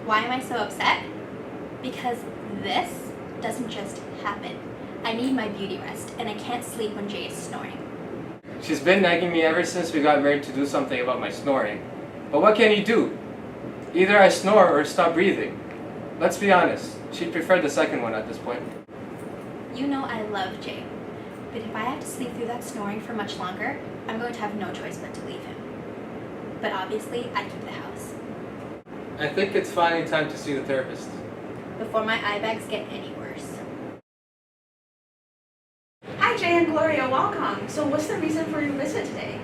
Why am I so upset? Because this doesn't just happen. I need my beauty rest, and I can't sleep when Jay is snoring. She's been nagging me ever since we got married to do something about my snoring. But what can you do? Either I snore or stop breathing. Let's be honest, she'd prefer the second one at this point. You know I love Jay, but if I have to sleep through that snoring for much longer, I'm going to have no choice but to leave him. But obviously, I keep the house. I think it's finally time to see the therapist. Before my eye bags get any worse. Hi Jay and Gloria, welcome. So what's the reason for your visit today?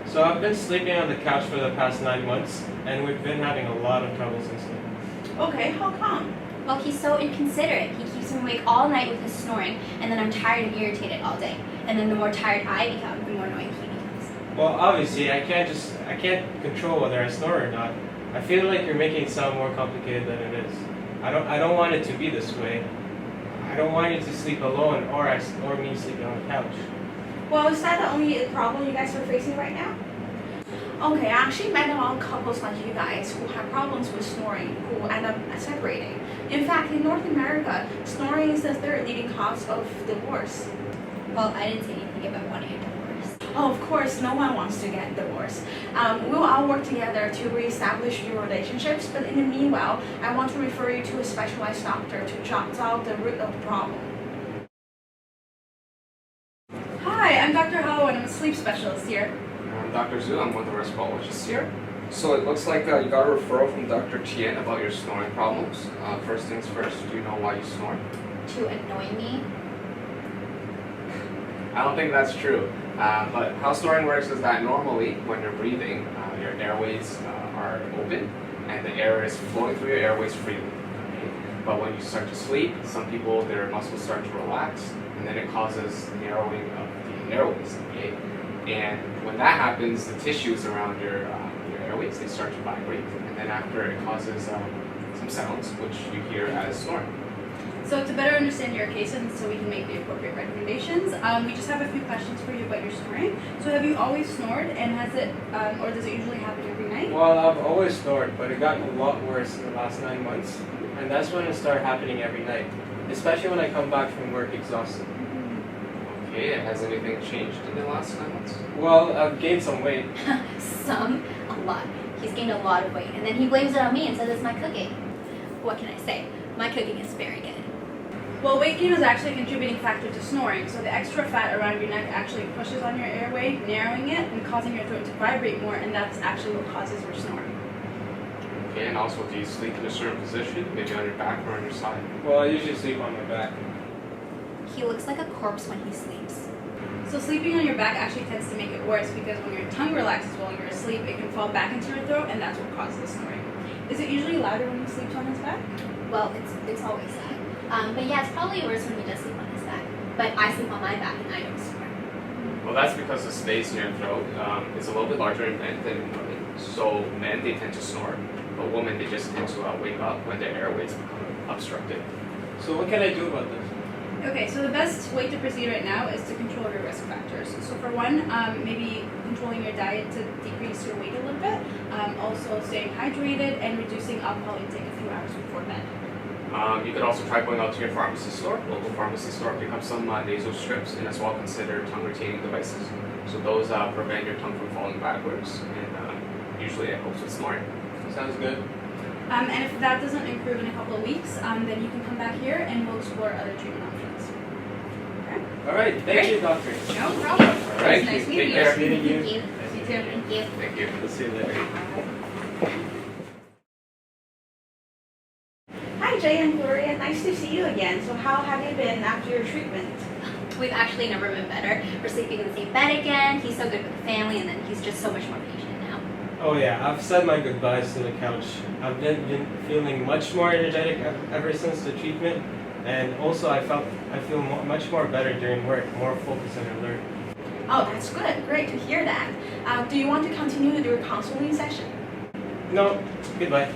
So I've been sleeping on the couch for the past 9 months, and we've been having a lot of trouble since then. Okay, how come? Well, he's so inconsiderate. He keeps me awake all night with his snoring, and then I'm tired and irritated all day. And then the more tired I become, the more annoying he becomes. Well, obviously, I can't control whether I snore or not. I feel like you're making it sound more complicated than it is. I don't want it to be this way. I don't want you to sleep alone or me sleeping on the couch. Well, is that the only problem you guys are facing right now? Okay, I actually met a lot of couples like you guys who have problems with snoring, who end up separating. In fact, in North America, snoring is the third leading cause of divorce. Well, I didn't say anything about wanting a divorce. Oh, of course, no one wants to get divorced. We'll all work together to reestablish your relationships, but in the meanwhile, I want to refer you to a specialized doctor to solve the root of the problem. Hi, I'm Dr. Halawa and I'm a sleep specialist here. I'm Dr. Zhu, I'm one of the respirologists here. So it looks like you got a referral from Dr. Tian about your snoring problems. First things first, do you know why you snore? To annoy me. I don't think that's true. But how snoring works is that normally when you're breathing, your airways are open and the air is flowing through your airways freely. Okay? But when you start to sleep, some people, their muscles start to relax and then it causes narrowing of the airways. Okay? And when that happens, the tissues around your airways, they start to vibrate, and then after it causes some sounds, which you hear as snoring. So to better understand your case and so we can make the appropriate recommendations, we just have a few questions for you about your snoring. So have you always snored, and has it, or does it usually happen every night? Well, I've always snored, but it got a lot worse in the last 9 months, and that's when it started happening every night, especially when I come back from work exhausted. Okay, has anything changed in the last 9 months? Well, I've gained some weight. A lot. He's gained a lot of weight, and then he blames it on me and says it's my cooking. What can I say? My cooking is very good. Well, weight gain is actually a contributing factor to snoring, so the extra fat around your neck actually pushes on your airway, narrowing it and causing your throat to vibrate more, and that's actually what causes your snoring. Okay, and also, do you sleep in a certain position, maybe on your back or on your side? Well, I usually sleep on my back. He looks like a corpse when he sleeps. So sleeping on your back actually tends to make it worse because when your tongue relaxes while you're asleep, it can fall back into your throat, and that's what causes the snoring. Is it usually louder when he sleeps on his back? Well, it's always that. But yeah, it's probably worse when he does sleep on his back. But I sleep on my back and I don't snore. Well, that's because the space in your throat is a little bit larger in men than in women. So men, they tend to snore, but women, they just tend to wake up when their airways become obstructed. So what can I do about this? Okay, so the best way to proceed right now is to control your risk factors. So for one, maybe controlling your diet to decrease your weight a little bit. Also staying hydrated and reducing alcohol intake a few hours before bed. You could also try going out to your pharmacy store, local pharmacy store, pick up some nasal strips, and as well consider tongue retaining devices. So those prevent your tongue from falling backwards, and usually it helps with snoring. Sounds good. And if that doesn't improve in a couple of weeks, then you can come back here and we'll explore other treatment options. Okay? All right, thank you, doctor. No problem. All right, Nice take meeting you. care. Meeting you. Thank you. You too. Thank you. Thank you. We'll see you later. Hi Jay and Gloria, nice to see you again. So how have you been after your treatment? We've actually never been better. We're sleeping in the same bed again. He's so good with the family, and then he's just so much more patient now. Oh yeah, I've said my goodbyes to the couch. I've been feeling much more energetic ever since the treatment, and also I feel much more better during work, more focused and alert. Oh, that's good. Great to hear that. Do you want to continue with your counseling session? No, goodbye.